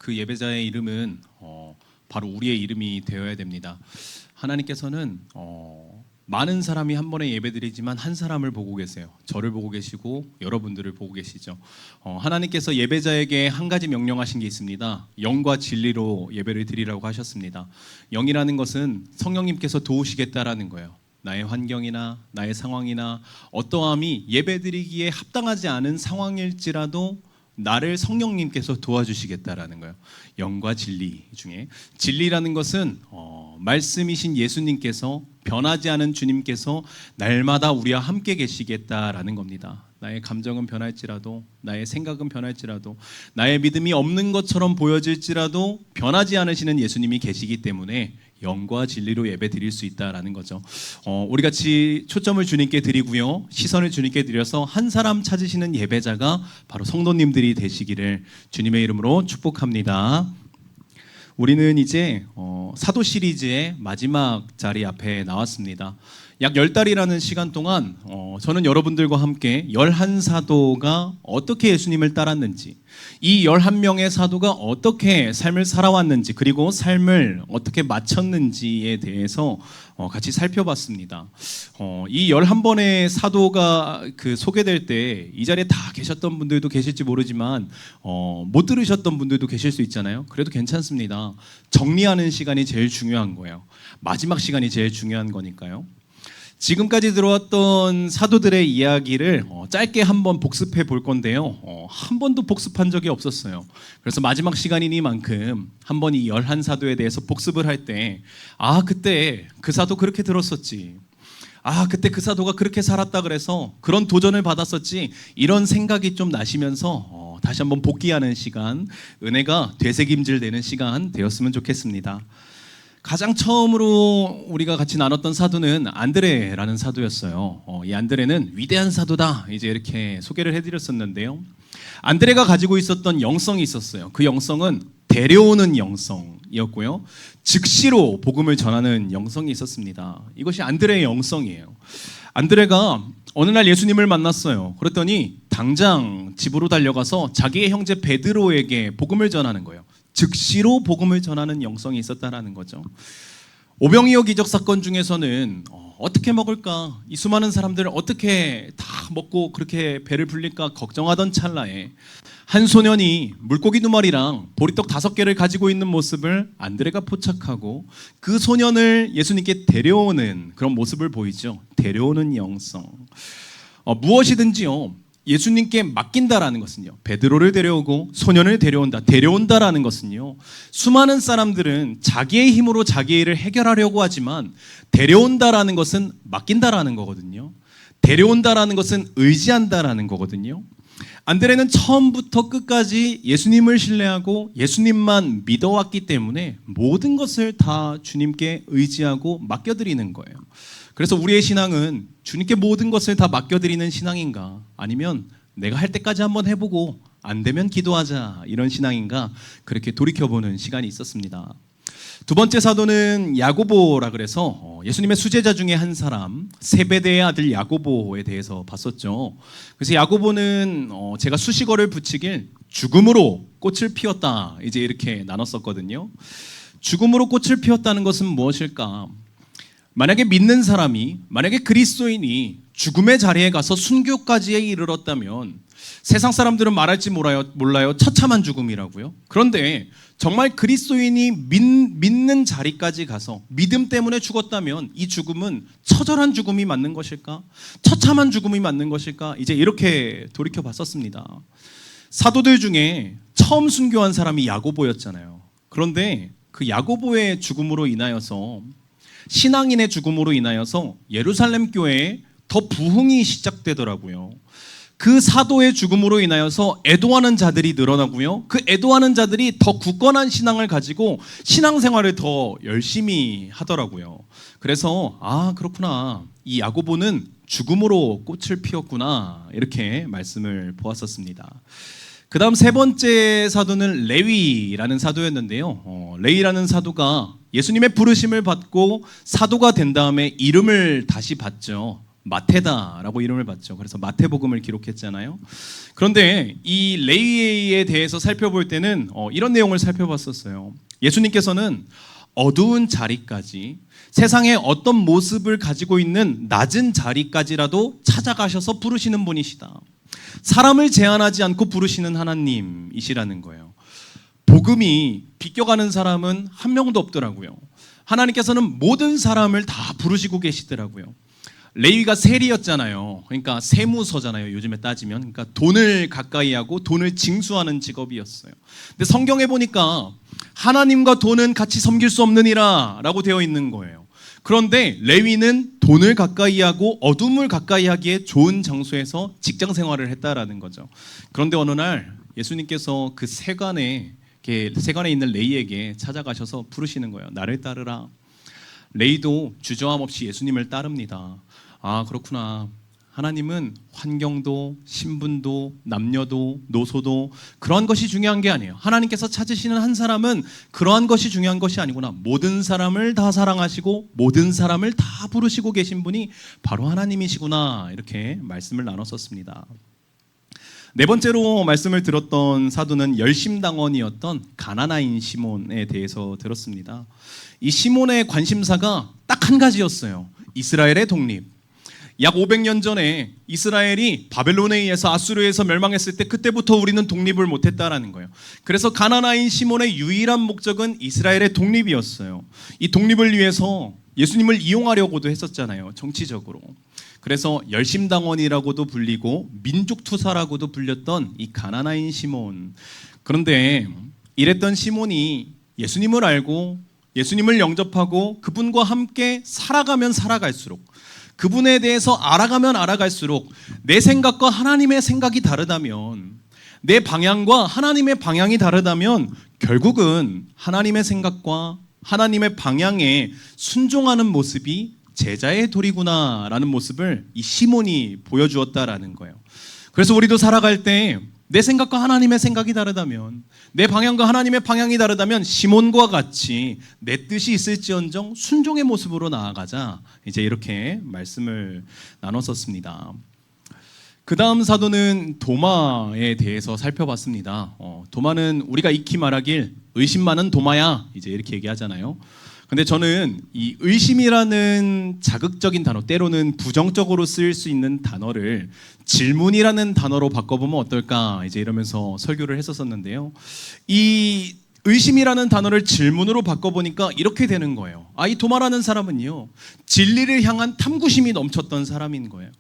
그 예배자의 이름은 바로 우리의 이름이 되어야 됩니다. 하나님께서는 많은 사람이 한 번에 예배드리지만 한 사람을 보고 계세요. 저를 보고 계시고 여러분들을 보고 계시죠. 하나님께서 예배자에게 한 가지 명령하신 게 있습니다. 영과 진리로 예배를 드리라고 하셨습니다. 영이라는 것은 성령님께서 도우시겠다라는 거예요. 나의 환경이나 나의 상황이나 어떠함이 예배드리기에 합당하지 않은 상황일지라도 나를 성령님께서 도와주시겠다라는 거예요. 영과 진리 중에 진리라는 것은 말씀이신 예수님께서, 변하지 않은 주님께서 날마다 우리와 함께 계시겠다라는 겁니다. 나의 감정은 변할지라도, 나의 생각은 변할지라도, 나의 믿음이 없는 것처럼 보여질지라도 변하지 않으시는 예수님이 계시기 때문에 영과 진리로 예배 드릴 수 있다라는 거죠. 우리 같이 초점을 주님께 드리고요, 시선을 주님께 드려서 한 사람 찾으시는 예배자가 바로 성도님들이 되시기를 주님의 이름으로 축복합니다. 우리는 이제 사도 시리즈의 마지막 자리 앞에 나왔습니다. 약 10달이라는 시간 동안 저는 여러분들과 함께 11사도가 어떻게 예수님을 따랐는지, 이 11명의 사도가 어떻게 삶을 살아왔는지, 그리고 삶을 어떻게 마쳤는지에 대해서 같이 살펴봤습니다. 이 11번의 사도가 소개될 때 이 자리에 다 계셨던 분들도 계실지 모르지만 못 들으셨던 분들도 계실 수 있잖아요. 그래도 괜찮습니다. 정리하는 시간이 제일 중요한 거예요. 마지막 시간이 제일 중요한 거니까요. 지금까지 들어왔던 사도들의 이야기를 짧게 한번 복습해 볼 건데요. 한 번도 복습한 적이 없었어요. 그래서 마지막 시간이니만큼 한번 이 11사도에 대해서 복습을 할 때, 그때 그 사도 그렇게 들었었지, 그때 그 사도가 그렇게 살았다 그래서 그런 도전을 받았었지, 이런 생각이 좀 나시면서 다시 한번 복귀하는 시간, 은혜가 되새김질되는 시간 되었으면 좋겠습니다. 가장 처음으로 우리가 같이 나눴던 사도는 안드레라는 사도였어요. 이 안드레는 위대한 사도다, 이제 이렇게 소개를 해드렸었는데요. 안드레가 가지고 있었던 영성이 있었어요. 그 영성은 데려오는 영성이었고요, 즉시로 복음을 전하는 영성이 있었습니다. 이것이 안드레의 영성이에요. 안드레가 어느 날 예수님을 만났어요. 그랬더니 당장 집으로 달려가서 자기의 형제 베드로에게 복음을 전하는 거예요. 즉시로 복음을 전하는 영성이 있었다라는 거죠. 오병이어 기적 사건 중에서는 어떻게 먹을까, 이 수많은 사람들을 어떻게 다 먹고 그렇게 배를 불릴까 걱정하던 찰나에 한 소년이 물고기 2마리랑 보리떡 5개를 가지고 있는 모습을 안드레가 포착하고 그 소년을 예수님께 데려오는 그런 모습을 보이죠. 데려오는 영성. 무엇이든지요, 예수님께 맡긴다라는 것은요, 베드로를 데려오고 소년을 데려온다라는 것은요, 수많은 사람들은 자기의 힘으로 자기의 일을 해결하려고 하지만 데려온다라는 것은 맡긴다라는 거거든요. 데려온다라는 것은 의지한다라는 거거든요. 안드레는 처음부터 끝까지 예수님을 신뢰하고 예수님만 믿어왔기 때문에 모든 것을 다 주님께 의지하고 맡겨드리는 거예요. 그래서 우리의 신앙은 주님께 모든 것을 다 맡겨드리는 신앙인가, 아니면 내가 할 때까지 한번 해보고 안 되면 기도하자, 이런 신앙인가, 그렇게 돌이켜보는 시간이 있었습니다. 두 번째 사도는 야고보라 그래서 예수님의 수제자 중에 한 사람, 세베대의 아들 야고보에 대해서 봤었죠. 그래서 야고보는 제가 수식어를 붙이길 죽음으로 꽃을 피웠다, 이제 이렇게 나눴었거든요. 죽음으로 꽃을 피웠다는 것은 무엇일까? 만약에 믿는 사람이, 만약에 그리스도인이 죽음의 자리에 가서 순교까지에 이르렀다면 세상 사람들은 말할지 몰라요. 처참한 죽음이라고요. 그런데 정말 그리스도인이 믿는 자리까지 가서 믿음 때문에 죽었다면 이 죽음은 처절한 죽음이 맞는 것일까? 처참한 죽음이 맞는 것일까? 이제 이렇게 돌이켜 봤었습니다. 사도들 중에 처음 순교한 사람이 야고보였잖아요. 그런데 그 야고보의 죽음으로 인하여서, 신앙인의 죽음으로 인하여서 예루살렘 교회에 더 부흥이 시작되더라고요. 그 사도의 죽음으로 인하여서 애도하는 자들이 늘어나고요, 그 애도하는 자들이 더 굳건한 신앙을 가지고 신앙생활을 더 열심히 하더라고요. 그래서 그렇구나, 이 야고보는 죽음으로 꽃을 피웠구나, 이렇게 말씀을 보았었습니다. 그 다음 세 번째 사도는 레위라는 사도였는데요. 레위라는 사도가 예수님의 부르심을 받고 사도가 된 다음에 이름을 다시 받죠. 마태다라고 이름을 받죠. 그래서 마태복음을 기록했잖아요. 그런데 이 레위에 대해서 살펴볼 때는 이런 내용을 살펴봤었어요. 예수님께서는 어두운 자리까지, 세상에 어떤 모습을 가지고 있는 낮은 자리까지라도 찾아가셔서 부르시는 분이시다. 사람을 제한하지 않고 부르시는 하나님이시라는 거예요. 복음이 비껴가는 사람은 한 명도 없더라고요. 하나님께서는 모든 사람을 다 부르시고 계시더라고요. 레위가 세리였잖아요. 그러니까 세무서잖아요. 요즘에 따지면. 그러니까 돈을 가까이 하고 돈을 징수하는 직업이었어요. 근데 성경에 보니까 하나님과 돈은 같이 섬길 수 없느니라 라고 되어 있는 거예요. 그런데 레위는 돈을 가까이 하고 어둠을 가까이 하기에 좋은 장소에서 직장 생활을 했다라는 거죠. 그런데 어느 날 예수님께서 그 세관에 있는 레위에게 찾아가셔서 부르시는 거예요. 나를 따르라. 레위도 주저함 없이 예수님을 따릅니다. 아, 그렇구나. 하나님은 환경도 신분도 남녀도 노소도 그러한 것이 중요한 게 아니에요. 하나님께서 찾으시는 한 사람은 그러한 것이 중요한 것이 아니구나. 모든 사람을 다 사랑하시고 모든 사람을 다 부르시고 계신 분이 바로 하나님이시구나. 이렇게 말씀을 나눴었습니다. 네 번째로 말씀을 들었던 사도는 열심당원이었던 가나나인 시몬에 대해서 들었습니다. 이 시몬의 관심사가 딱 한 가지였어요. 이스라엘의 독립. 약 500년 전에 이스라엘이 바벨론에 의해서 아수르에서 멸망했을 때 그때부터 우리는 독립을 못했다라는 거예요. 그래서 가나나인 시몬의 유일한 목적은 이스라엘의 독립이었어요. 이 독립을 위해서 예수님을 이용하려고도 했었잖아요. 정치적으로. 그래서 열심당원이라고도 불리고 민족투사라고도 불렸던 이 가나나인 시몬. 그런데 이랬던 시몬이 예수님을 알고 예수님을 영접하고 그분과 함께 살아가면 살아갈수록, 그분에 대해서 알아가면 알아갈수록 내 생각과 하나님의 생각이 다르다면, 내 방향과 하나님의 방향이 다르다면 결국은 하나님의 생각과 하나님의 방향에 순종하는 모습이 제자의 도리구나라는 모습을 이 시몬이 보여주었다라는 거예요. 그래서 우리도 살아갈 때 내 생각과 하나님의 생각이 다르다면, 내 방향과 하나님의 방향이 다르다면 시몬과 같이 내 뜻이 있을지언정 순종의 모습으로 나아가자. 이제 이렇게 말씀을 나눴었습니다. 그 다음 사도는 도마에 대해서 살펴봤습니다. 도마는 우리가 익히 말하길 의심 많은 도마야, 이제 이렇게 얘기하잖아요. 근데 저는 이 의심이라는 자극적인 단어, 때로는 부정적으로 쓰일 수 있는 단어를 질문이라는 단어로 바꿔보면 어떨까, 이제 이러면서 설교를 했었는데요. 이 의심이라는 단어를 질문으로 바꿔보니까 이렇게 되는 거예요. 이 도마라는 사람은요, 진리를 향한 탐구심이 넘쳤던 사람인 거예요.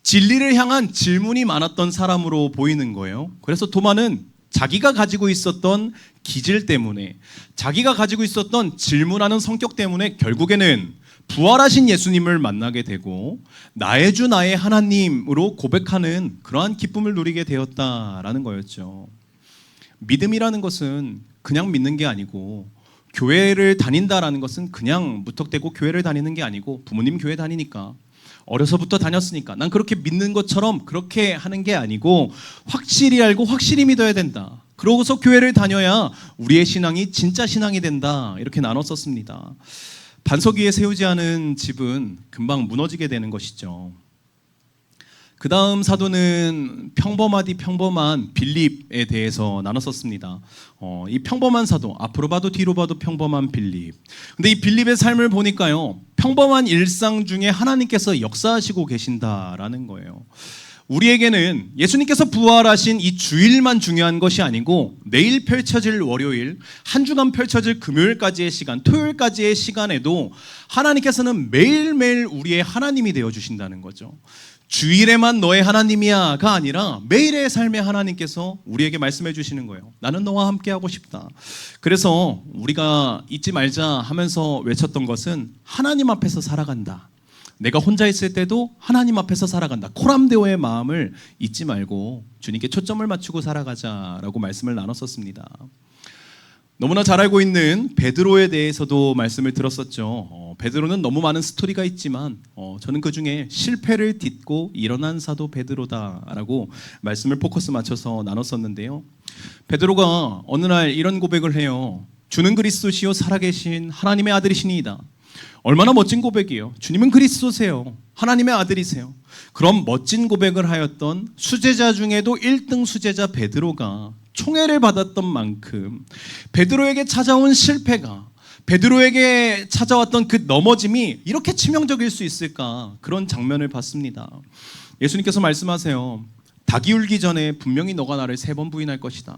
진리를 향한 질문이 많았던 사람으로 보이는 거예요. 그래서 도마는 자기가 가지고 있었던 기질 때문에, 자기가 가지고 있었던 질문하는 성격 때문에 결국에는 부활하신 예수님을 만나게 되고 나의 주 나의 하나님으로 고백하는 그러한 기쁨을 누리게 되었다라는 거였죠. 믿음이라는 것은 그냥 믿는 게 아니고, 교회를 다닌다라는 것은 그냥 무턱대고 교회를 다니는 게 아니고, 부모님 교회 다니니까, 어려서부터 다녔으니까 난 그렇게 믿는 것처럼 그렇게 하는 게 아니고, 확실히 알고 확실히 믿어야 된다. 그러고서 교회를 다녀야 우리의 신앙이 진짜 신앙이 된다. 이렇게 나눴었습니다. 반석 위에 세우지 않은 집은 금방 무너지게 되는 것이죠. 그 다음 사도는 평범하디 평범한 빌립에 대해서 나눴었습니다. 이 평범한 사도, 앞으로 봐도 뒤로 봐도 평범한 빌립. 근데 이 빌립의 삶을 보니까요, 평범한 일상 중에 하나님께서 역사하시고 계신다라는 거예요. 우리에게는 예수님께서 부활하신 이 주일만 중요한 것이 아니고, 내일 펼쳐질 월요일, 한 주간 펼쳐질 금요일까지의 시간, 토요일까지의 시간에도 하나님께서는 매일매일 우리의 하나님이 되어주신다는 거죠. 주일에만 너의 하나님이야가 아니라 매일의 삶의 하나님께서 우리에게 말씀해 주시는 거예요. 나는 너와 함께하고 싶다. 그래서 우리가 잊지 말자 하면서 외쳤던 것은 하나님 앞에서 살아간다. 내가 혼자 있을 때도 하나님 앞에서 살아간다. 코람데오의 마음을 잊지 말고 주님께 초점을 맞추고 살아가자라고 말씀을 나눴었습니다. 너무나 잘 알고 있는 베드로에 대해서도 말씀을 들었었죠. 베드로는 너무 많은 스토리가 있지만 저는 그 중에 실패를 딛고 일어난 사도 베드로다라고 말씀을 포커스 맞춰서 나눴었는데요. 베드로가 어느 날 이런 고백을 해요. 주는 그리스도시요 살아계신 하나님의 아들이시니이다. 얼마나 멋진 고백이에요. 주님은 그리스도세요. 하나님의 아들이세요. 그럼 멋진 고백을 하였던 수제자 중에도 1등 수제자 베드로가 총애를 받았던 만큼 베드로에게 찾아온 실패가, 베드로에게 찾아왔던 그 넘어짐이 이렇게 치명적일 수 있을까? 그런 장면을 봤습니다. 예수님께서 말씀하세요. 닭이 울기 전에 분명히 너가 나를 3번 부인할 것이다.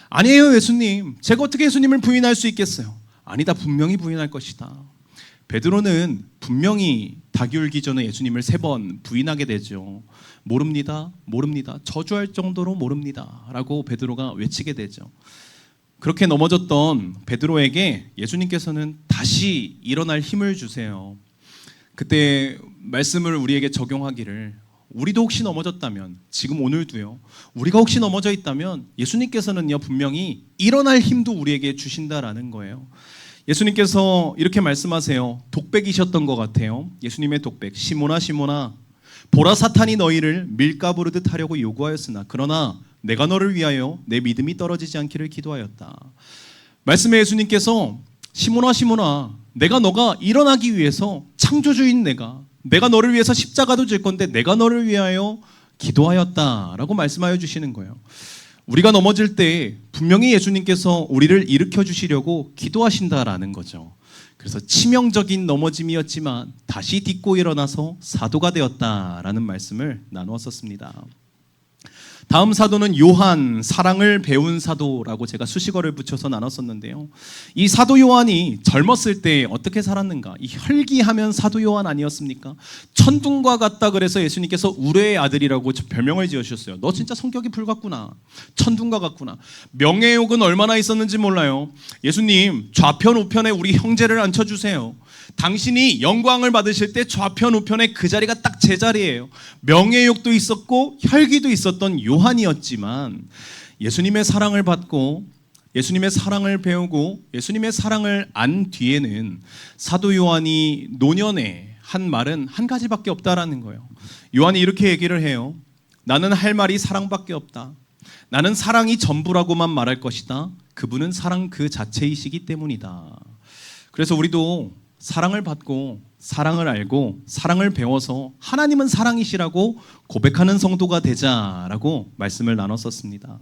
아니에요, 예수님. 제가 어떻게 예수님을 부인할 수 있겠어요? 아니다, 분명히 부인할 것이다. 베드로는 분명히 닭이 울기 전에 예수님을 3번 부인하게 되죠. 모릅니다, 모릅니다, 저주할 정도로 모릅니다 라고 베드로가 외치게 되죠. 그렇게 넘어졌던 베드로에게 예수님께서는 다시 일어날 힘을 주세요. 그때 말씀을 우리에게 적용하기를, 우리도 혹시 넘어졌다면, 지금 오늘도요, 우리가 혹시 넘어져 있다면 예수님께서는요 분명히 일어날 힘도 우리에게 주신다라는 거예요. 예수님께서 이렇게 말씀하세요. 독백이셨던 것 같아요. 예수님의 독백. 시몬아 시몬아, 보라, 사탄이 너희를 밀가부르듯 하려고 요구하였으나 그러나 내가 너를 위하여 내 믿음이 떨어지지 않기를 기도하였다. 말씀에 예수님께서 시몬아 시몬아, 너가 일어나기 위해서, 창조주인 내가 너를 위해서 십자가도 질 건데 내가 너를 위하여 기도하였다라고 말씀하여 주시는 거예요. 우리가 넘어질 때 분명히 예수님께서 우리를 일으켜 주시려고 기도하신다라는 거죠. 그래서 치명적인 넘어짐이었지만 다시 딛고 일어나서 사도가 되었다라는 말씀을 나누었었습니다. 다음 사도는 요한, 사랑을 배운 사도라고 제가 수식어를 붙여서 나눴었는데요. 이 사도 요한이 젊었을 때 어떻게 살았는가? 이 혈기하면 사도 요한 아니었습니까? 천둥과 같다 그래서 예수님께서 우레의 아들이라고 별명을 지어주셨어요. 너 진짜 성격이 불같구나. 천둥과 같구나. 명예욕은 얼마나 있었는지 몰라요. 예수님, 좌편 우편에 우리 형제를 앉혀주세요. 당신이 영광을 받으실 때 좌편 우편에 그 자리가 딱 제 자리예요. 명예욕도 있었고 혈기도 있었던 요한이었지만 예수님의 사랑을 받고 예수님의 사랑을 배우고 예수님의 사랑을 안 뒤에는 사도 요한이 노년에 한 말은 한 가지밖에 없다라는 거예요. 요한이 이렇게 얘기를 해요. 나는 할 말이 사랑밖에 없다. 나는 사랑이 전부라고만 말할 것이다. 그분은 사랑 그 자체이시기 때문이다. 그래서 우리도 사랑을 받고 사랑을 알고 사랑을 배워서 하나님은 사랑이시라고 고백하는 성도가 되자라고 말씀을 나눴었습니다.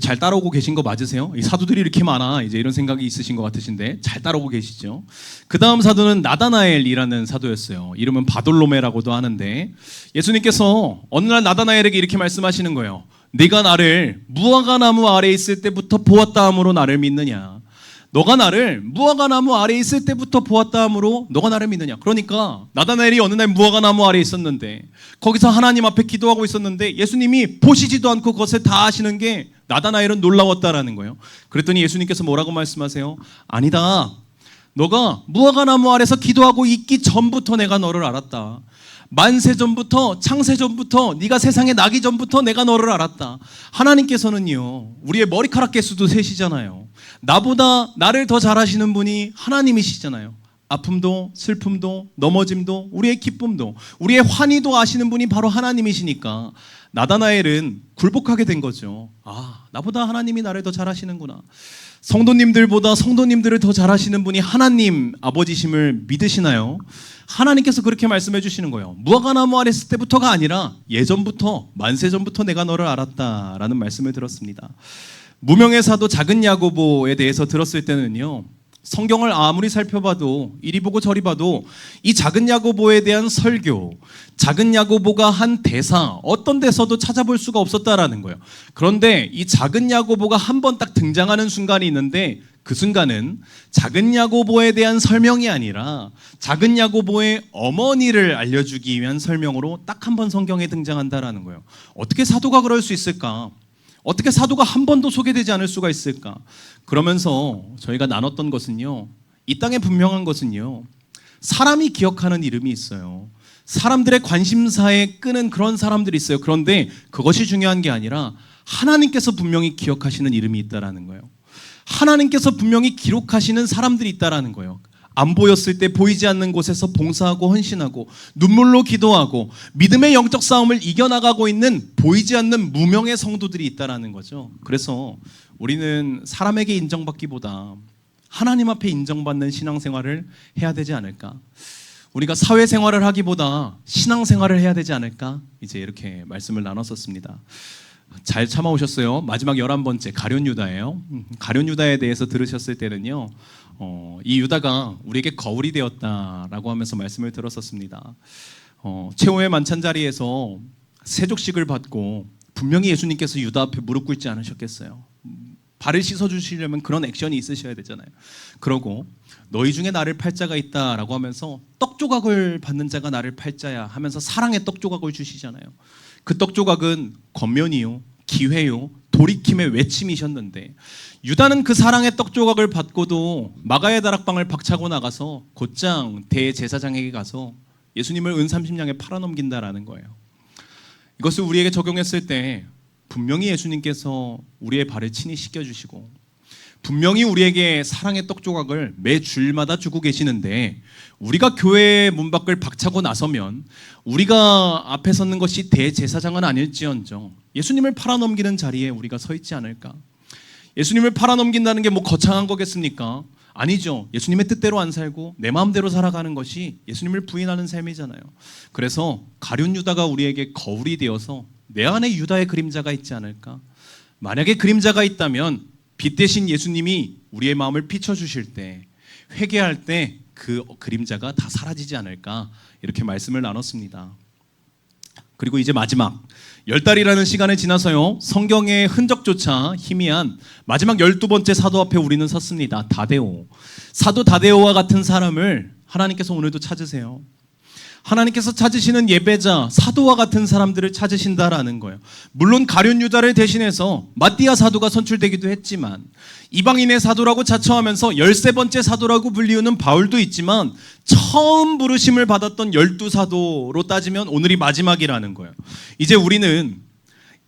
잘 따라오고 계신 거 맞으세요? 이 사도들이 이렇게 많아, 이제 이런 생각이 있으신 것 같으신데 잘 따라오고 계시죠? 그 다음 사도는 나다나엘이라는 사도였어요. 이름은 바돌로메라고도 하는데 예수님께서 어느 날 나다나엘에게 이렇게 말씀하시는 거예요. 네가 나를 무화과 나무 아래에 있을 때부터 보았다 함으로 나를 믿느냐? 너가 나를 무화과 나무 아래에 있을 때부터 보았다 함으로 너가 나를 믿느냐? 그러니까 나다나엘이 어느 날 무화과 나무 아래에 있었는데 거기서 하나님 앞에 기도하고 있었는데 예수님이 보시지도 않고 그것을 다 하시는 게 나다나엘은 놀라웠다라는 거예요. 그랬더니 예수님께서 뭐라고 말씀하세요? 아니다. 너가 무화과 나무 아래서 기도하고 있기 전부터 내가 너를 알았다. 만세 전부터, 창세 전부터, 네가 세상에 나기 전부터 내가 너를 알았다. 하나님께서는요, 우리의 머리카락 개수도 셋이잖아요. 나보다 나를 더 잘하시는 분이 하나님이시잖아요. 아픔도 슬픔도 넘어짐도 우리의 기쁨도 우리의 환희도 아시는 분이 바로 하나님이시니까 나다나엘은 굴복하게 된 거죠. 아, 나보다 하나님이 나를 더 잘하시는구나. 성도님들보다 성도님들을 더 잘하시는 분이 하나님 아버지심을 믿으시나요? 하나님께서 그렇게 말씀해 주시는 거예요. 무화과 나무 아래 있을 때부터가 아니라 예전부터, 만세 전부터 내가 너를 알았다라는 말씀을 들었습니다. 무명의 사도 작은 야고보에 대해서 들었을 때는요, 성경을 아무리 살펴봐도 이리 보고 저리 봐도 이 작은 야고보에 대한 설교, 작은 야고보가 한 대사, 어떤 데서도 찾아볼 수가 없었다라는 거예요. 그런데 이 작은 야고보가 한 번 딱 등장하는 순간이 있는데 그 순간은 작은 야고보에 대한 설명이 아니라 작은 야고보의 어머니를 알려주기 위한 설명으로 딱 한 번 성경에 등장한다라는 거예요. 어떻게 사도가 그럴 수 있을까? 어떻게 사도가 한 번도 소개되지 않을 수가 있을까? 그러면서 저희가 나눴던 것은요, 이 땅에 분명한 것은요, 사람이 기억하는 이름이 있어요. 사람들의 관심사에 끄는 그런 사람들이 있어요. 그런데 그것이 중요한 게 아니라 하나님께서 분명히 기억하시는 이름이 있다라는 거예요. 하나님께서 분명히 기록하시는 사람들이 있다라는 거예요. 안 보였을 때 보이지 않는 곳에서 봉사하고 헌신하고 눈물로 기도하고 믿음의 영적 싸움을 이겨나가고 있는 보이지 않는 무명의 성도들이 있다라는 거죠. 그래서 우리는 사람에게 인정받기보다 하나님 앞에 인정받는 신앙생활을 해야 되지 않을까? 우리가 사회생활을 하기보다 신앙생활을 해야 되지 않을까? 이제 이렇게 말씀을 나눴었습니다. 잘 참아오셨어요. 마지막 11번째 가룟 유다예요. 가룟 유다에 대해서 들으셨을 때는요, 이 유다가 우리에게 거울이 되었다라고 하면서 말씀을 들었었습니다. 최후의 만찬 자리에서 세족식을 받고 분명히 예수님께서 유다 앞에 무릎 꿇지 않으셨겠어요. 발을 씻어주시려면 그런 액션이 있으셔야 되잖아요. 그러고 너희 중에 나를 팔 자가 있다라고 하면서 떡 조각을 받는 자가 나를 팔 자야 하면서 사랑의 떡 조각을 주시잖아요. 그 떡 조각은 권면이요, 기회요, 돌이킴의 외침이셨는데 유다는 그 사랑의 떡 조각을 받고도 마가의 다락방을 박차고 나가서 곧장 대제사장에게 가서 예수님을 은 30냥에 팔아넘긴다라는 거예요. 이것을 우리에게 적용했을 때 분명히 예수님께서 우리의 발을 친히 씻겨주시고 분명히 우리에게 사랑의 떡 조각을 매 줄마다 주고 계시는데 우리가 교회 문 밖을 박차고 나서면 우리가 앞에 섰는 것이 대제사장은 아닐지언정 예수님을 팔아넘기는 자리에 우리가 서 있지 않을까? 예수님을 팔아넘긴다는 게 뭐 거창한 거겠습니까? 아니죠. 예수님의 뜻대로 안 살고 내 마음대로 살아가는 것이 예수님을 부인하는 삶이잖아요. 그래서 가룟 유다가 우리에게 거울이 되어서 내 안에 유다의 그림자가 있지 않을까? 만약에 그림자가 있다면 빛 대신 예수님이 우리의 마음을 비춰주실 때 회개할 때 그 그림자가 다 사라지지 않을까? 이렇게 말씀을 나눴습니다. 그리고 이제 마지막 10달이라는 시간을 지나서요, 성경의 흔적조차 희미한 마지막 12번째 사도 앞에 우리는 섰습니다. 다데오. 사도 다데오와 같은 사람을 하나님께서 오늘도 찾으세요. 하나님께서 찾으시는 예배자, 사도와 같은 사람들을 찾으신다라는 거예요. 물론 가룟 유다를 대신해서 마띠아 사도가 선출되기도 했지만 이방인의 사도라고 자처하면서 13번째 사도라고 불리우는 바울도 있지만 처음 부르심을 받았던 12사도로 따지면 오늘이 마지막이라는 거예요. 이제 우리는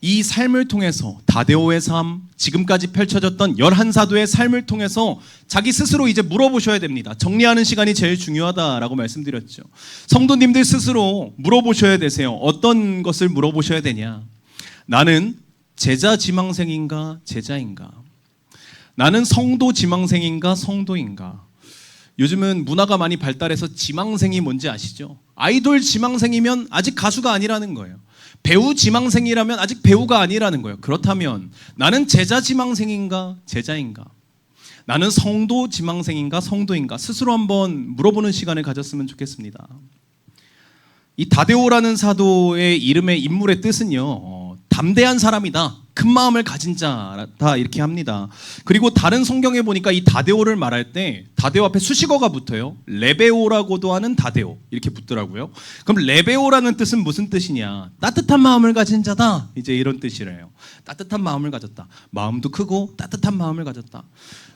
이 삶을 통해서 다데오의 삶, 지금까지 펼쳐졌던 11사도의 삶을 통해서 자기 스스로 이제 물어보셔야 됩니다. 정리하는 시간이 제일 중요하다라고 말씀드렸죠. 성도님들 스스로 물어보셔야 되세요. 어떤 것을 물어보셔야 되냐? 나는 제자 지망생인가 제자인가? 나는 성도 지망생인가 성도인가? 요즘은 문화가 많이 발달해서 지망생이 뭔지 아시죠? 아이돌 지망생이면 아직 가수가 아니라는 거예요. 배우 지망생이라면 아직 배우가 아니라는 거예요. 그렇다면 나는 제자 지망생인가 제자인가? 나는 성도 지망생인가 성도인가? 스스로 한번 물어보는 시간을 가졌으면 좋겠습니다. 이 다데오라는 사도의 이름의 인물의 뜻은요, 담대한 사람이다, 큰 마음을 가진 자다, 이렇게 합니다. 그리고 다른 성경에 보니까 이 다데오를 말할 때 다데오 앞에 수식어가 붙어요. 레베오라고도 하는 다데오, 이렇게 붙더라고요. 그럼 레베오라는 뜻은 무슨 뜻이냐? 따뜻한 마음을 가진 자다, 이제 이런 뜻이래요. 따뜻한 마음을 가졌다. 마음도 크고 따뜻한 마음을 가졌다.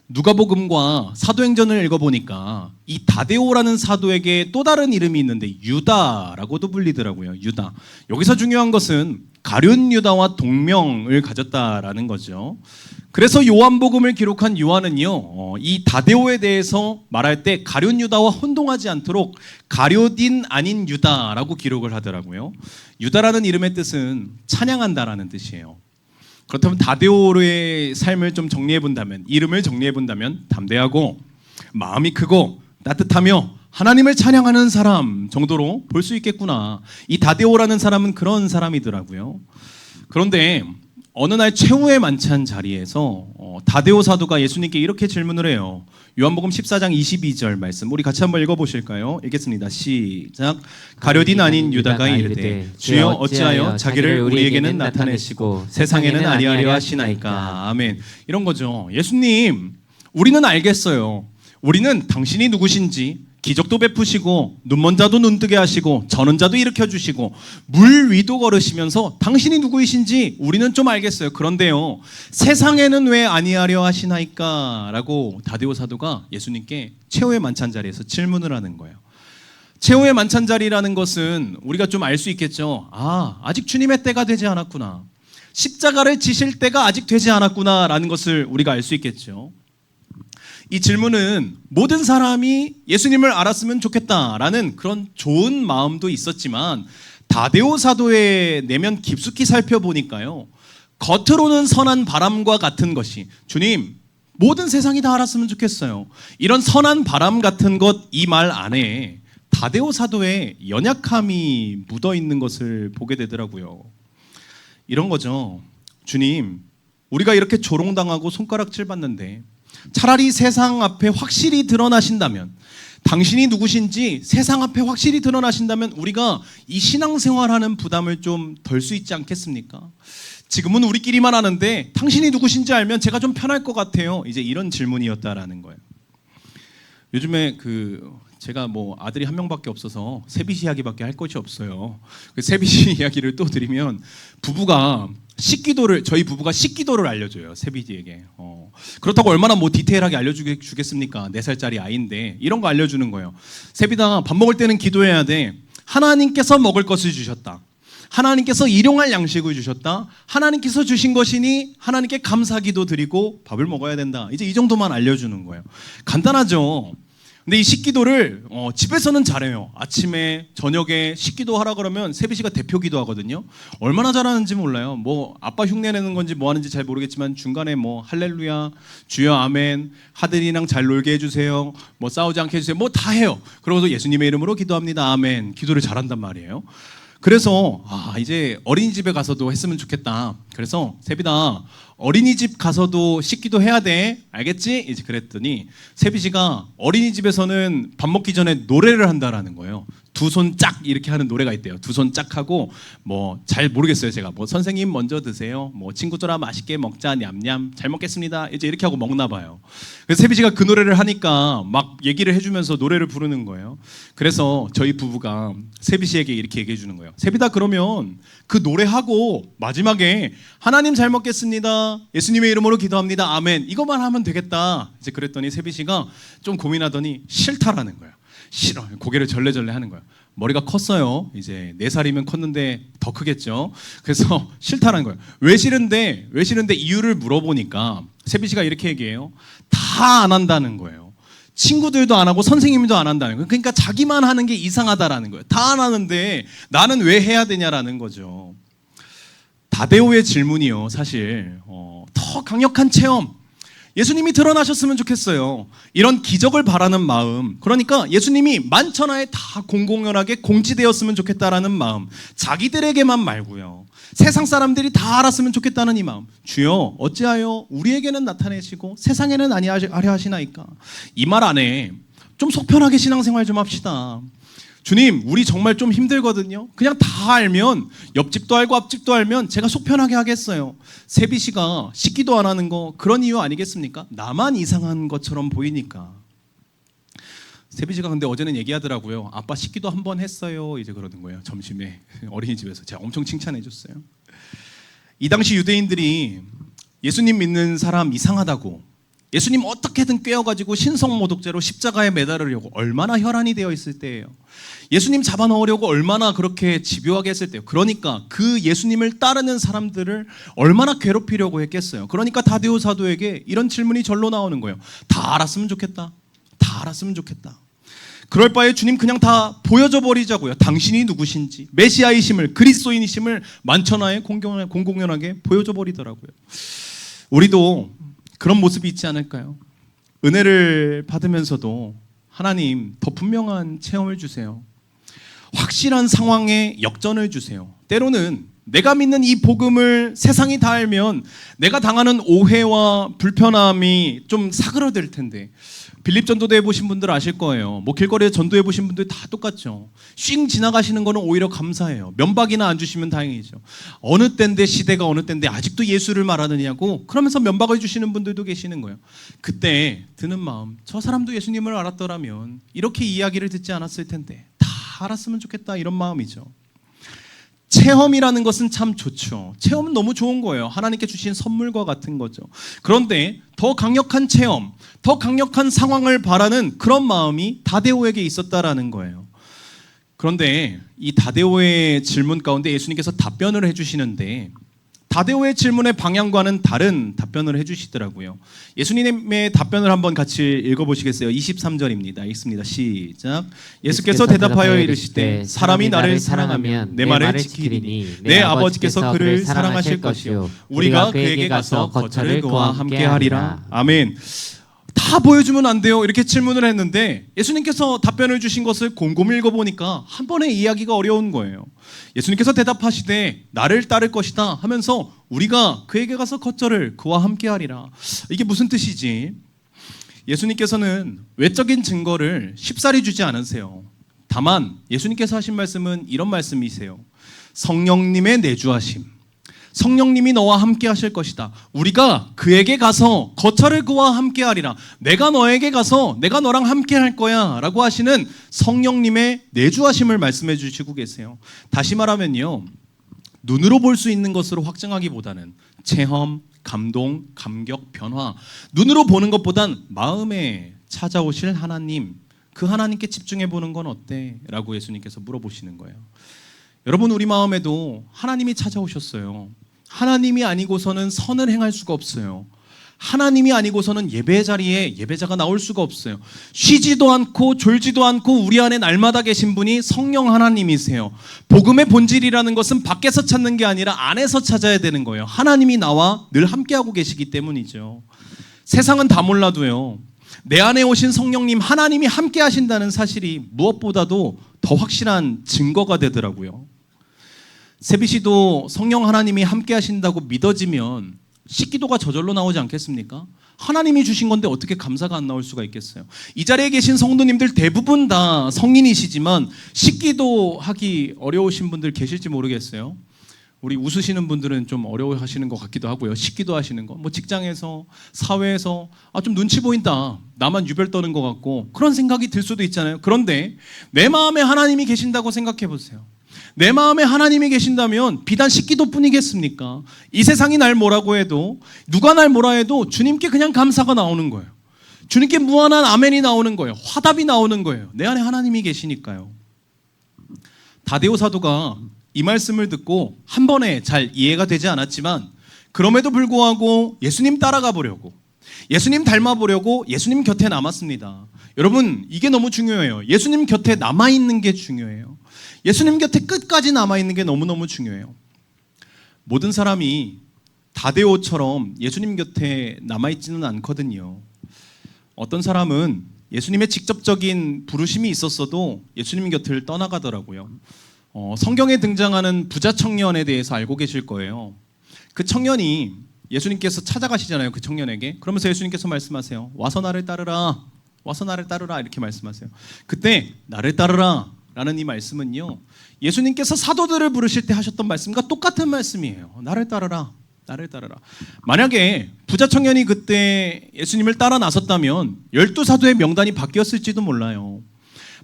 누가복음과 사도행전을 읽어보니까 이 다데오라는 사도에게 또 다른 이름이 있는데 유다라고도 불리더라고요. 유다. 여기서 중요한 것은 가룟 유다와 동명을 가졌다라는 거죠. 그래서 요한복음을 기록한 요한은요, 이 다데오에 대해서 말할 때 가룟 유다와 혼동하지 않도록 가룟인 아닌 유다라고 기록을 하더라고요. 유다라는 이름의 뜻은 찬양한다라는 뜻이에요. 그렇다면 다데오의 삶을 좀 정리해 본다면, 이름을 정리해 본다면 담대하고 마음이 크고 따뜻하며 하나님을 찬양하는 사람 정도로 볼 수 있겠구나. 이 다데오라는 사람은 그런 사람이더라고요. 그런데 어느 날 최후의 만찬 자리에서 다데오 사도가 예수님께 이렇게 질문을 해요. 요한복음 14장 22절 말씀 우리 같이 한번 읽어보실까요? 읽겠습니다. 시작. 가룟인 아닌 유다가 이르되 주여 어찌하여 자기를 우리에게는 나타내시고 세상에는 아니하려 하시나이까. 아멘. 이런 거죠. 예수님, 우리는 알겠어요. 우리는 당신이 누구신지, 기적도 베푸시고 눈먼 자도 눈뜨게 하시고 저는 자도 일으켜주시고 물 위도 걸으시면서 당신이 누구이신지 우리는 좀 알겠어요. 그런데요, 세상에는 왜 아니하려 하시나이까? 라고 다데오 사도가 예수님께 최후의 만찬 자리에서 질문을 하는 거예요. 최후의 만찬 자리라는 것은 우리가 좀 알 수 있겠죠. 아직 주님의 때가 되지 않았구나, 십자가를 지실 때가 아직 되지 않았구나 라는 것을 우리가 알 수 있겠죠. 이 질문은 모든 사람이 예수님을 알았으면 좋겠다라는 그런 좋은 마음도 있었지만 다데오 사도의 내면 깊숙이 살펴보니까요, 겉으로는 선한 바람과 같은 것이 주님 모든 세상이 다 알았으면 좋겠어요. 이런 선한 바람 같은 것 이 말 안에 다데오 사도의 연약함이 묻어 있는 것을 보게 되더라고요. 이런 거죠. 주님, 우리가 이렇게 조롱당하고 손가락질 받는데 차라리 세상 앞에 확실히 드러나신다면, 당신이 누구신지 세상 앞에 확실히 드러나신다면 우리가 이 신앙생활하는 부담을 좀 덜 수 있지 않겠습니까? 지금은 우리끼리만 아는데 당신이 누구신지 알면 제가 좀 편할 것 같아요. 이제 이런 질문이었다라는 거예요. 요즘에 제가 뭐 아들이 한 명밖에 없어서 세비시 이야기밖에 할 것이 없어요. 그 세비시 이야기를 또 드리면 저희 부부가 식기도를 알려줘요. 세비지에게. 그렇다고 얼마나 뭐 디테일하게 알려주겠습니까? 4살짜리 아이인데 이런 거 알려주는 거예요. 세비다, 밥 먹을 때는 기도해야 돼. 하나님께서 먹을 것을 주셨다. 하나님께서 일용할 양식을 주셨다. 하나님께서 주신 것이니 하나님께 감사기도 드리고 밥을 먹어야 된다. 이제 이 정도만 알려주는 거예요. 간단하죠. 근데 이 식기도를 집에서는 잘해요. 아침에 저녁에 식기도 하라 그러면 세비 씨가 대표 기도하거든요. 얼마나 잘하는지 몰라요. 뭐 아빠 흉내 내는 건지 뭐 하는지 잘 모르겠지만 중간에 뭐 할렐루야, 주여 아멘, 하들이랑 잘 놀게 해주세요, 뭐 싸우지 않게 해주세요, 뭐 다 해요. 그러고서 예수님의 이름으로 기도합니다, 아멘. 기도를 잘한단 말이에요. 그래서 이제 어린이집에 가서도 했으면 좋겠다. 그래서 세비다, 어린이집 가서도 씻기도 해야 돼. 알겠지? 이제 그랬더니 세비 씨가 어린이집에서는 밥 먹기 전에 노래를 한다라는 거예요. 두 손 짝 이렇게 하는 노래가 있대요. 두 손 짝 하고 뭐 잘 모르겠어요. 제가 뭐 선생님 먼저 드세요. 뭐 친구들아 맛있게 먹자 냠냠 잘 먹겠습니다. 이제 이렇게 하고 먹나 봐요. 그래서 세비 씨가 그 노래를 하니까 막 얘기를 해주면서 노래를 부르는 거예요. 그래서 저희 부부가 세비 씨에게 이렇게 얘기해 주는 거예요. 세비다, 그러면 그 노래하고 마지막에 하나님 잘 먹겠습니다, 예수님의 이름으로 기도합니다, 아멘, 이것만 하면 되겠다. 이제 그랬더니 세비 씨가 좀 고민하더니 싫다라는 거예요. 싫어. 고개를 절레절레 하는 거예요. 머리가 컸어요. 이제 4살이면 컸는데 더 크겠죠. 그래서 싫다는 거예요. 왜 싫은데 이유를 물어보니까 세비 씨가 이렇게 얘기해요. 다 안 한다는 거예요. 친구들도 안 하고 선생님도 안 한다는 거예요. 그러니까 자기만 하는 게 이상하다라는 거예요. 다 안 하는데 나는 왜 해야 되냐라는 거죠. 다데오의 질문이요, 사실 더 강력한 체험, 예수님이 드러나셨으면 좋겠어요. 이런 기적을 바라는 마음, 그러니까 예수님이 만천하에 다 공공연하게 공지되었으면 좋겠다라는 마음, 자기들에게만 말고요, 세상 사람들이 다 알았으면 좋겠다는 이 마음. 주여 어찌하여 우리에게는 나타내시고 세상에는 아니하려 하시나이까. 이 말 안에 좀 속편하게 신앙생활 좀 합시다. 주님, 우리 정말 좀 힘들거든요. 그냥 다 알면, 옆집도 알고 앞집도 알면 제가 속편하게 하겠어요. 세비 씨가 씻기도 안 하는 거 그런 이유 아니겠습니까? 나만 이상한 것처럼 보이니까. 세비 씨가 근데 어제는 얘기하더라고요. 아빠 씻기도 한 번 했어요. 이제 그러는 거예요. 점심에 어린이집에서 제가 엄청 칭찬해 줬어요. 이 당시 유대인들이 예수님 믿는 사람 이상하다고, 예수님 어떻게든 꿰어가지고 신성모독죄로 십자가에 매달으려고 얼마나 혈안이 되어 있을 때예요. 예수님 잡아넣으려고 얼마나 그렇게 집요하게 했을 때예요. 그러니까 그 예수님을 따르는 사람들을 얼마나 괴롭히려고 했겠어요. 그러니까 다데오 사도에게 이런 질문이 절로 나오는 거예요. 다 알았으면 좋겠다. 다 알았으면 좋겠다. 그럴 바에 주님 그냥 다 보여줘 버리자고요. 당신이 누구신지, 메시아이심을, 그리스도인이심을 만천하에 공공연하게 보여줘 버리더라고요. 우리도 그런 모습이 있지 않을까요? 은혜를 받으면서도 하나님 더 분명한 체험을 주세요. 확실한 상황에 역전을 주세요. 때로는 내가 믿는 이 복음을 세상이 다 알면 내가 당하는 오해와 불편함이 좀 사그러들 텐데, 빌립 전도대 해보신 분들 아실 거예요. 뭐 길거리에 전도해 보신 분들 다 똑같죠. 쉥 지나가시는 거는 오히려 감사해요. 면박이나 안 주시면 다행이죠. 어느 때인데, 시대가 어느 때인데 아직도 예수를 말하느냐고 그러면서 면박을 주시는 분들도 계시는 거예요. 그때 드는 마음, 저 사람도 예수님을 알았더라면 이렇게 이야기를 듣지 않았을 텐데, 다 알았으면 좋겠다, 이런 마음이죠. 체험이라는 것은 참 좋죠. 체험은 너무 좋은 거예요. 하나님께 주신 선물과 같은 거죠. 그런데 더 강력한 체험, 더 강력한 상황을 바라는 그런 마음이 다데오에게 있었다라는 거예요. 그런데 이 다데오의 질문 가운데 예수님께서 답변을 해주시는데, 다데오의 질문의 방향과는 다른 답변을 해주시더라고요. 예수님의 답변을 한번 같이 읽어보시겠어요? 23절입니다. 읽습니다. 시작. 예수께서 대답하여 이르시되 사람이 나를 사랑하면 내 말을 지키리니 내 아버지께서 그를 사랑하실 것이요 우리가 그에게 가서 거처를 그와 함께하리라. 아멘. 다 보여주면 안 돼요. 이렇게 질문을 했는데 예수님께서 답변을 주신 것을 곰곰이 읽어보니까 한 번에 이해하기가 어려운 거예요. 예수님께서 대답하시되 나를 따를 것이다 하면서 우리가 그에게 가서 거처를 그와 함께하리라. 이게 무슨 뜻이지? 예수님께서는 외적인 증거를 쉽사리 주지 않으세요. 다만 예수님께서 하신 말씀은 이런 말씀이세요. 성령님의 내주하심, 성령님이 너와 함께 하실 것이다. 우리가 그에게 가서 거처를 그와 함께 하리라. 내가 너에게 가서 내가 너랑 함께 할 거야 라고 하시는 성령님의 내주하심을 말씀해 주시고 계세요. 다시 말하면요, 눈으로 볼 수 있는 것으로 확증하기보다는 체험, 감동, 감격, 변화, 눈으로 보는 것보단 마음에 찾아오실 하나님, 그 하나님께 집중해 보는 건 어때? 라고 예수님께서 물어보시는 거예요. 여러분, 우리 마음에도 하나님이 찾아오셨어요. 하나님이 아니고서는 선을 행할 수가 없어요. 하나님이 아니고서는 예배 자리에 예배자가 나올 수가 없어요. 쉬지도 않고 졸지도 않고 우리 안에 날마다 계신 분이 성령 하나님이세요. 복음의 본질이라는 것은 밖에서 찾는 게 아니라 안에서 찾아야 되는 거예요. 하나님이 나와 늘 함께하고 계시기 때문이죠. 세상은 다 몰라도요, 내 안에 오신 성령님 하나님이 함께 하신다는 사실이 무엇보다도 더 확실한 증거가 되더라고요. 세비시도 성령 하나님이 함께 하신다고 믿어지면 식기도가 저절로 나오지 않겠습니까? 하나님이 주신 건데 어떻게 감사가 안 나올 수가 있겠어요? 이 자리에 계신 성도님들 대부분 다 성인이시지만 식기도 하기 어려우신 분들 계실지 모르겠어요. 우리 웃으시는 분들은 좀 어려워하시는 것 같기도 하고요. 식기도 하시는 거, 뭐 직장에서, 사회에서 좀 눈치 보인다, 나만 유별 떠는 것 같고 그런 생각이 들 수도 있잖아요. 그런데 내 마음에 하나님이 계신다고 생각해 보세요. 내 마음에 하나님이 계신다면 비단 식기도뿐이겠습니까? 이 세상이 날 뭐라고 해도, 누가 날 뭐라 해도 주님께 그냥 감사가 나오는 거예요. 주님께 무한한 아멘이 나오는 거예요. 화답이 나오는 거예요. 내 안에 하나님이 계시니까요. 다데오 사도가 이 말씀을 듣고 한 번에 잘 이해가 되지 않았지만 그럼에도 불구하고 예수님 따라가 보려고, 예수님 닮아 보려고 예수님 곁에 남았습니다. 여러분, 이게 너무 중요해요. 예수님 곁에 남아있는 게 중요해요. 예수님 곁에 끝까지 남아있는 게 너무너무 중요해요. 모든 사람이 다데오처럼 예수님 곁에 남아있지는 않거든요. 어떤 사람은 예수님의 직접적인 부르심이 있었어도 예수님 곁을 떠나가더라고요. 성경에 등장하는 부자 청년에 대해서 알고 계실 거예요. 그 청년이 예수님께서 찾아가시잖아요. 그 청년에게. 그러면서 예수님께서 말씀하세요. 와서 나를 따르라. 와서 나를 따르라. 이렇게 말씀하세요. 그때 나를 따르라 라는 이 말씀은요, 예수님께서 사도들을 부르실 때 하셨던 말씀과 똑같은 말씀이에요. 나를 따르라. 나를 따르라. 만약에 부자 청년이 그때 예수님을 따라 나섰다면 12사도의 명단이 바뀌었을지도 몰라요.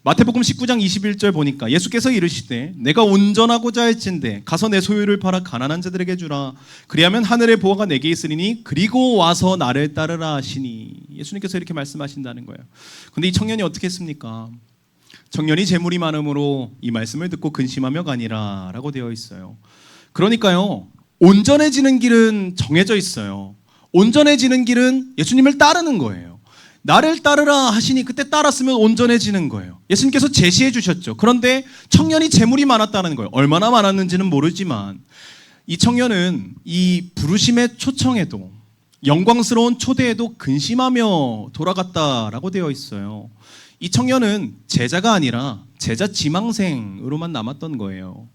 마태복음 19장 21절 보니까 예수께서 이르시되 내가 온전하고자 할진대 가서 내 소유를 팔아 가난한 자들에게 주라. 그리하면 하늘의 보화가 내게 있으리니 그리고 와서 나를 따르라 하시니. 예수님께서 이렇게 말씀하신다는 거예요. 근데 이 청년이 어떻게 했습니까? 청년이 재물이 많음으로 이 말씀을 듣고 근심하며 가니라 라고 되어 있어요. 그러니까요, 온전해지는 길은 정해져 있어요. 온전해지는 길은 예수님을 따르는 거예요. 나를 따르라 하시니 그때 따랐으면 온전해지는 거예요. 예수님께서 제시해 주셨죠. 그런데 청년이 재물이 많았다는 거예요. 얼마나 많았는지는 모르지만 이 청년은 이 부르심의 초청에도, 영광스러운 초대에도 근심하며 돌아갔다라고 되어 있어요. 이 청년은 제자가 아니라 제자 지망생으로만 남았던 거예요.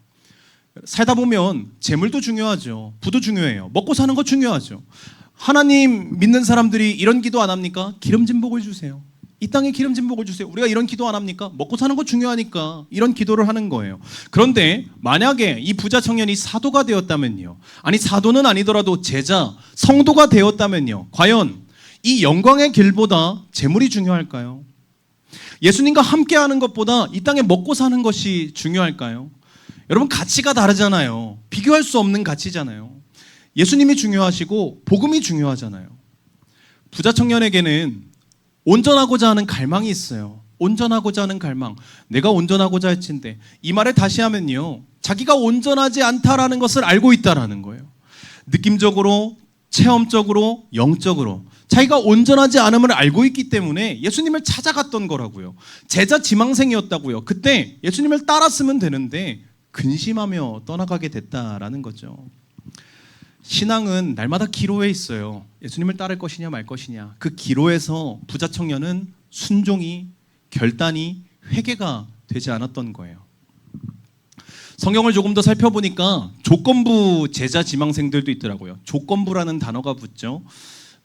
살다 보면 재물도 중요하죠. 부도 중요해요. 먹고 사는 거 중요하죠. 하나님 믿는 사람들이 이런 기도 안 합니까? 기름진 복을 주세요. 이 땅에 기름진 복을 주세요. 우리가 이런 기도 안 합니까? 먹고 사는 거 중요하니까 이런 기도를 하는 거예요. 그런데 만약에 이 부자 청년이 사도가 되었다면요, 아니 사도는 아니더라도 제자, 성도가 되었다면요, 과연 이 영광의 길보다 재물이 중요할까요? 예수님과 함께하는 것보다 이 땅에 먹고 사는 것이 중요할까요? 여러분, 가치가 다르잖아요. 비교할 수 없는 가치잖아요. 예수님이 중요하시고 복음이 중요하잖아요. 부자 청년에게는 온전하고자 하는 갈망이 있어요. 온전하고자 하는 갈망. 내가 온전하고자 할진대. 이 말을 다시 하면요, 자기가 온전하지 않다라는 것을 알고 있다라는 거예요. 느낌적으로, 체험적으로, 영적으로 자기가 온전하지 않음을 알고 있기 때문에 예수님을 찾아갔던 거라고요. 제자 지망생이었다고요. 그때 예수님을 따랐으면 되는데 근심하며 떠나가게 됐다라는 거죠. 신앙은 날마다 기로에 있어요. 예수님을 따를 것이냐 말 것이냐. 그 기로에서 부자 청년은 순종이, 결단이, 회개가 되지 않았던 거예요. 성경을 조금 더 살펴보니까 조건부 제자 지망생들도 있더라고요. 조건부라는 단어가 붙죠.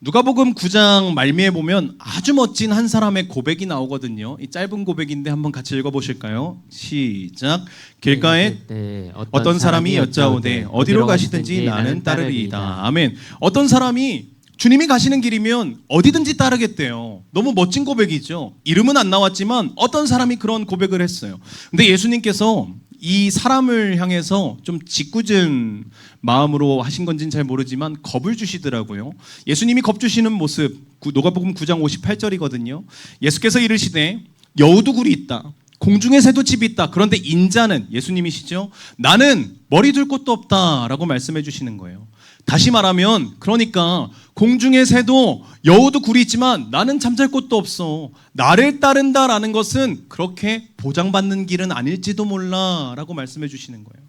누가복음 9장 말미에 보면 아주 멋진 한 사람의 고백이 나오거든요. 이 짧은 고백인데 한번 같이 읽어보실까요? 시작. 길가에 어떤 사람이 여짜오되 어디로 가시든지 나는 따르리이다. 아멘. 어떤 사람이 주님이 가시는 길이면 어디든지 따르겠대요. 너무 멋진 고백이죠. 이름은 안 나왔지만 어떤 사람이 그런 고백을 했어요. 근데 예수님께서 이 사람을 향해서 좀 짓궂은 마음으로 하신 건지는 잘 모르지만 겁을 주시더라고요. 예수님이 겁 주시는 모습, 누가복음 9장 58절이거든요. 예수께서 이르시되 여우도 굴이 있다. 공중에 새도 집이 있다. 그런데 인자는, 예수님이시죠, 나는 머리 둘 곳도 없다라고 말씀해 주시는 거예요. 다시 말하면, 그러니까 공중에 새도 여우도 굴이 있지만 나는 잠잘 곳도 없어. 나를 따른다라는 것은 그렇게 보장받는 길은 아닐지도 몰라 라고 말씀해 주시는 거예요.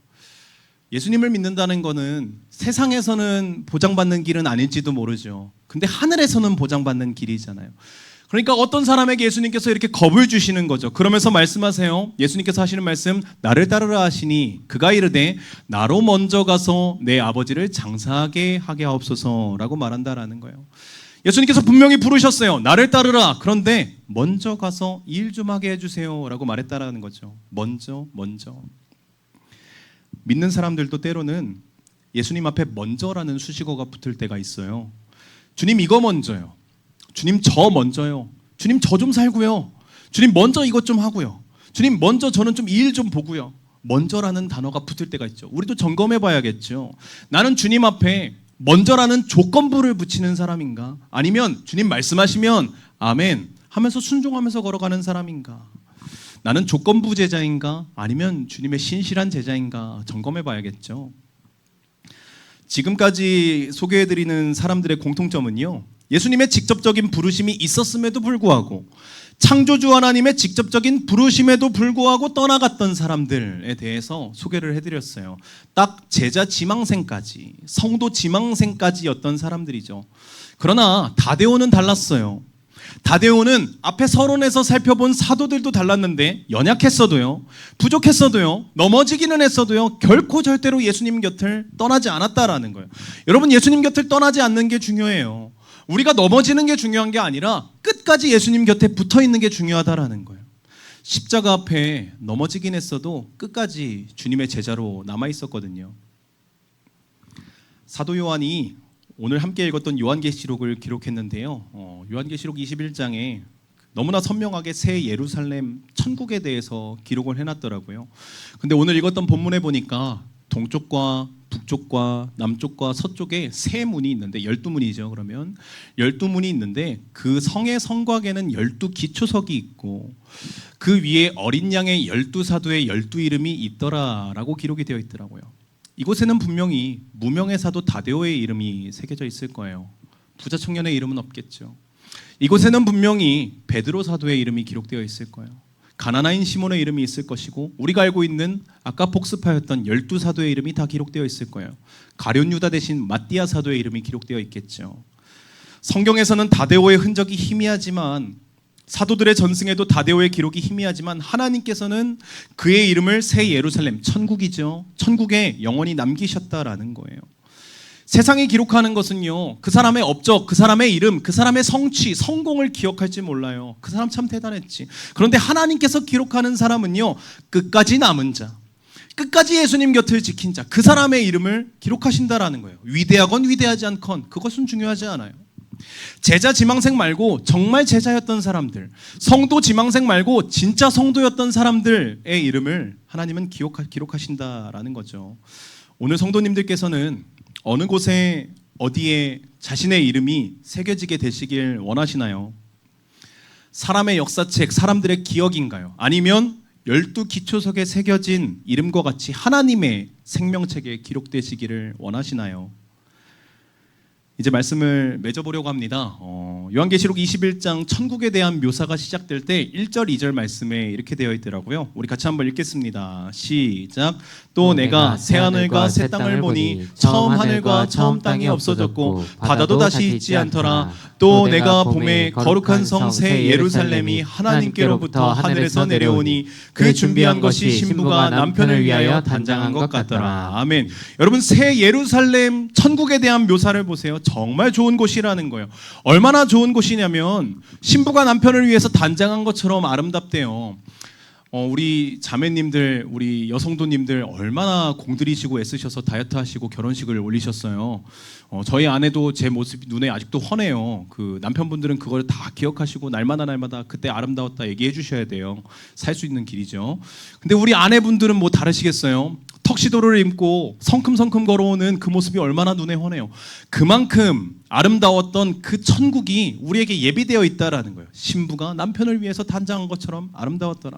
예수님을 믿는다는 거는 세상에서는 보장받는 길은 아닐지도 모르죠. 근데 하늘에서는 보장받는 길이잖아요. 그러니까 어떤 사람에게 예수님께서 이렇게 겁을 주시는 거죠. 그러면서 말씀하세요. 예수님께서 하시는 말씀, 나를 따르라 하시니 그가 이르되 나로 먼저 가서 내 아버지를 장사하게 하게 하옵소서라고 말한다라는 거예요. 예수님께서 분명히 부르셨어요. 나를 따르라. 그런데 먼저 가서 일 좀 하게 해주세요 라고 말했다라는 거죠. 먼저. 믿는 사람들도 때로는 예수님 앞에 먼저라는 수식어가 붙을 때가 있어요. 주님 이거 먼저요. 주님 저 먼저요. 주님 저 좀 살고요. 주님 먼저 이것 좀 하고요. 주님 먼저 저는 좀 일 좀 보고요. 먼저라는 단어가 붙을 때가 있죠. 우리도 점검해 봐야겠죠. 나는 주님 앞에 먼저라는 조건부를 붙이는 사람인가? 아니면 주님 말씀하시면 아멘 하면서 순종하면서 걸어가는 사람인가? 나는 조건부 제자인가? 아니면 주님의 신실한 제자인가? 점검해 봐야겠죠. 지금까지 소개해드리는 사람들의 공통점은요, 예수님의 직접적인 부르심이 있었음에도 불구하고, 창조주 하나님의 직접적인 부르심에도 불구하고 떠나갔던 사람들에 대해서 소개를 해드렸어요. 딱 제자 지망생까지, 성도 지망생까지였던 사람들이죠. 그러나 다데오는 달랐어요. 다데오는 앞에 서론에서 살펴본 사도들도 달랐는데 연약했어도요, 부족했어도요, 넘어지기는 했어도요, 결코 절대로 예수님 곁을 떠나지 않았다라는 거예요. 여러분, 예수님 곁을 떠나지 않는 게 중요해요. 우리가 넘어지는 게 중요한 게 아니라 끝까지 예수님 곁에 붙어 있는 게 중요하다라는 거예요. 십자가 앞에 넘어지긴 했어도 끝까지 주님의 제자로 남아 있었거든요. 사도 요한이 오늘 함께 읽었던 요한계시록을 기록했는데요. 요한계시록 21장에 너무나 선명하게 새 예루살렘 천국에 대해서 기록을 해놨더라고요. 근데 오늘 읽었던 본문에 보니까 동쪽과 북쪽과 남쪽과 서쪽에 세 문이 있는데 12문이죠. 그러면 12문이 있는데 그 성의 성곽에는 12기초석이 있고 그 위에 어린 양의 12사도의 12이름이 있더라라고 기록이 되어 있더라고요. 이곳에는 분명히 무명의 사도 다데오의 이름이 새겨져 있을 거예요. 부자 청년의 이름은 없겠죠. 이곳에는 분명히 베드로 사도의 이름이 기록되어 있을 거예요. 가나나인 시몬의 이름이 있을 것이고, 우리가 알고 있는 아까 복습하였던 12사도의 이름이 다 기록되어 있을 거예요. 가룟 유다 대신 마띠아 사도의 이름이 기록되어 있겠죠. 성경에서는 다데오의 흔적이 희미하지만, 사도들의 전승에도 다데오의 기록이 희미하지만, 하나님께서는 그의 이름을 새 예루살렘, 천국이죠, 천국에 영원히 남기셨다라는 거예요. 세상이 기록하는 것은요, 그 사람의 업적, 그 사람의 이름, 그 사람의 성취, 성공을 기억할지 몰라요. 그 사람 참 대단했지. 그런데 하나님께서 기록하는 사람은요, 끝까지 남은 자, 끝까지 예수님 곁을 지킨 자, 그 사람의 이름을 기록하신다라는 거예요. 위대하건 위대하지 않건 그것은 중요하지 않아요. 제자 지망생 말고 정말 제자였던 사람들, 성도 지망생 말고 진짜 성도였던 사람들의 이름을 하나님은 기록하신다라는 거죠. 오늘 성도님들께서는 어느 곳에 어디에 자신의 이름이 새겨지게 되시길 원하시나요? 사람의 역사책, 사람들의 기억인가요? 아니면 12기초석에 새겨진 이름과 같이 하나님의 생명책에 기록되시기를 원하시나요? 이제 말씀을 맺어보려고 합니다. 요한계시록 21장 천국에 대한 묘사가 시작될 때 1절, 2절 말씀에 이렇게 되어 있더라고요. 우리 같이 한번 읽겠습니다. 시작. 또 내가 새 하늘과 새 땅을 보니 처음 하늘과 처음 땅이 없어졌고 바다도 다시 있지 않더라. 또 내가 봄에 거룩한 성 새 예루살렘이 하나님께로부터 하늘에서 내려오니 그 준비한 것이 신부가 남편을 위하여 단장한 것 같더라. 아멘. 여러분, 새 예루살렘 천국에 대한 묘사를 보세요. 정말 좋은 곳이라는 거예요. 얼마나 좋은 곳이냐면 신부가 남편을 위해서 단장한 것처럼 아름답대요. 우리 자매님들, 우리 여성도님들 얼마나 공들이시고 애쓰셔서 다이어트 하시고 결혼식을 올리셨어요. 저희 아내도 제 모습이 눈에 아직도 훤해요. 그 남편분들은 그걸 다 기억하시고 날마다 그때 아름다웠다 얘기해 주셔야 돼요. 살 수 있는 길이죠. 근데 우리 아내분들은 뭐 다르시겠어요? 턱시도를 입고 성큼성큼 걸어오는 그 모습이 얼마나 눈에 훤해요. 그만큼 아름다웠던 그 천국이 우리에게 예비되어 있다라는 거예요. 신부가 남편을 위해서 단장한 것처럼 아름다웠더라.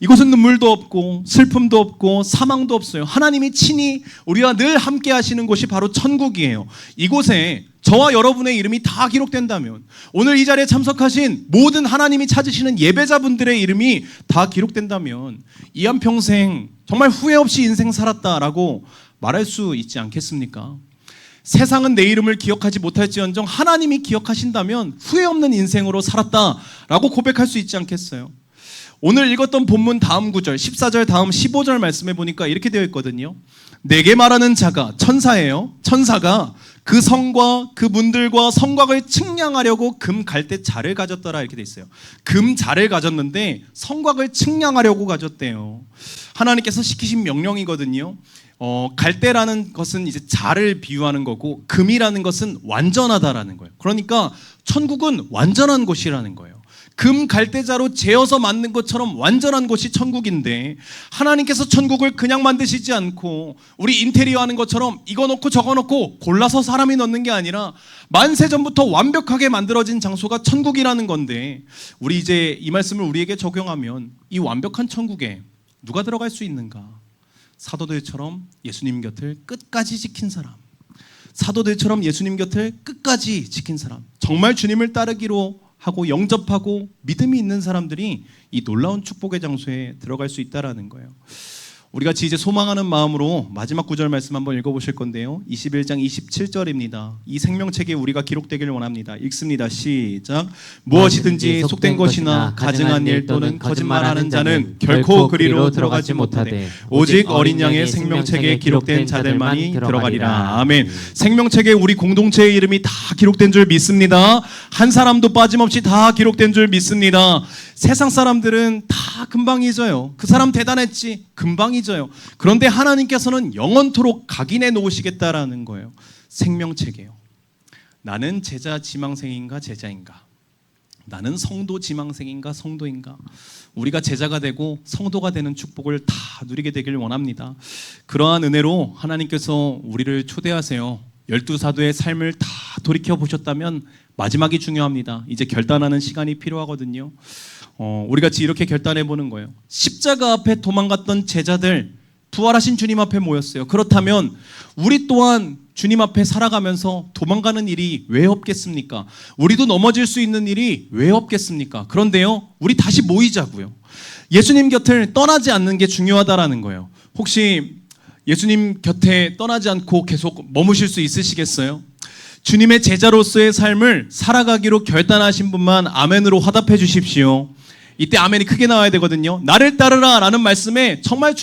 이곳은 눈물도 없고 슬픔도 없고 사망도 없어요. 하나님이 친히 우리와 늘 함께 하시는 곳이 바로 천국이에요. 이곳에 저와 여러분의 이름이 다 기록된다면, 오늘 이 자리에 참석하신 모든 하나님이 찾으시는 예배자분들의 이름이 다 기록된다면 이 한평생 정말 후회 없이 인생 살았다라고 말할 수 있지 않겠습니까? 세상은 내 이름을 기억하지 못할지언정 하나님이 기억하신다면 후회 없는 인생으로 살았다라고 고백할 수 있지 않겠어요? 오늘 읽었던 본문 다음 구절 14절 다음 15절 말씀해 보니까 이렇게 되어 있거든요. 내게 말하는 자가 천사예요. 천사가 그 성과 그 문들과 성곽을 측량하려고 금 갈대자를 가졌더라 이렇게 돼 있어요. 금 자를 가졌는데 성곽을 측량하려고 가졌대요. 하나님께서 시키신 명령이거든요. 갈대라는 것은 이제 자를 비유하는 거고 금이라는 것은 완전하다라는 거예요. 그러니까 천국은 완전한 곳이라는 거예요. 금 갈대자로 재어서 만든 것처럼 완전한 곳이 천국인데, 하나님께서 천국을 그냥 만드시지 않고 우리 인테리어 하는 것처럼 이거 넣고 저거 넣고 골라서 사람이 넣는 게 아니라 만세전부터 완벽하게 만들어진 장소가 천국이라는 건데, 우리 이제 이 말씀을 우리에게 적용하면 이 완벽한 천국에 누가 들어갈 수 있는가? 사도들처럼 예수님 곁을 끝까지 지킨 사람, 사도들처럼 예수님 곁을 끝까지 지킨 사람, 정말 주님을 따르기로 하고 영접하고 믿음이 있는 사람들이 이 놀라운 축복의 장소에 들어갈 수 있다라는 거예요. 우리 같이 이제 소망하는 마음으로 마지막 구절 말씀 한번 읽어보실 건데요. 21장 27절입니다. 이 생명책에 우리가 기록되기를 원합니다. 읽습니다. 시작. 무엇이든지 속된 것이나 가증한 일 또는 거짓말하는 자는 결코 그리로 들어가지 못하되 오직 어린 양의 생명책에 기록된 자들만이 들어가리라. 아멘. 생명책에 우리 공동체의 이름이 다 기록된 줄 믿습니다. 한 사람도 빠짐없이 다 기록된 줄 믿습니다. 세상 사람들은 다 금방 잊어요. 그 사람 대단했지, 금방 잊어요. 그런데 하나님께서는 영원토록 각인해 놓으시겠다라는 거예요. 생명책이에요. 나는 제자 지망생인가 제자인가? 나는 성도 지망생인가 성도인가? 우리가 제자가 되고 성도가 되는 축복을 다 누리게 되기를 원합니다. 그러한 은혜로 하나님께서 우리를 초대하세요. 12사도의 삶을 다 돌이켜보셨다면 마지막이 중요합니다. 이제 결단하는 시간이 필요하거든요. 우리 같이 이렇게 결단해보는 거예요. 십자가 앞에 도망갔던 제자들 부활하신 주님 앞에 모였어요. 그렇다면 우리 또한 주님 앞에 살아가면서 도망가는 일이 왜 없겠습니까? 우리도 넘어질 수 있는 일이 왜 없겠습니까? 그런데요, 우리 다시 모이자고요. 예수님 곁을 떠나지 않는 게 중요하다라는 거예요. 혹시 예수님 곁에 떠나지 않고 계속 머무실 수 있으시겠어요? 주님의 제자로서의 삶을 살아가기로 결단하신 분만 아멘으로 화답해 주십시오. 이때 아멘이 크게 나와야 되거든요. 나를 따르라 라는 말씀에 정말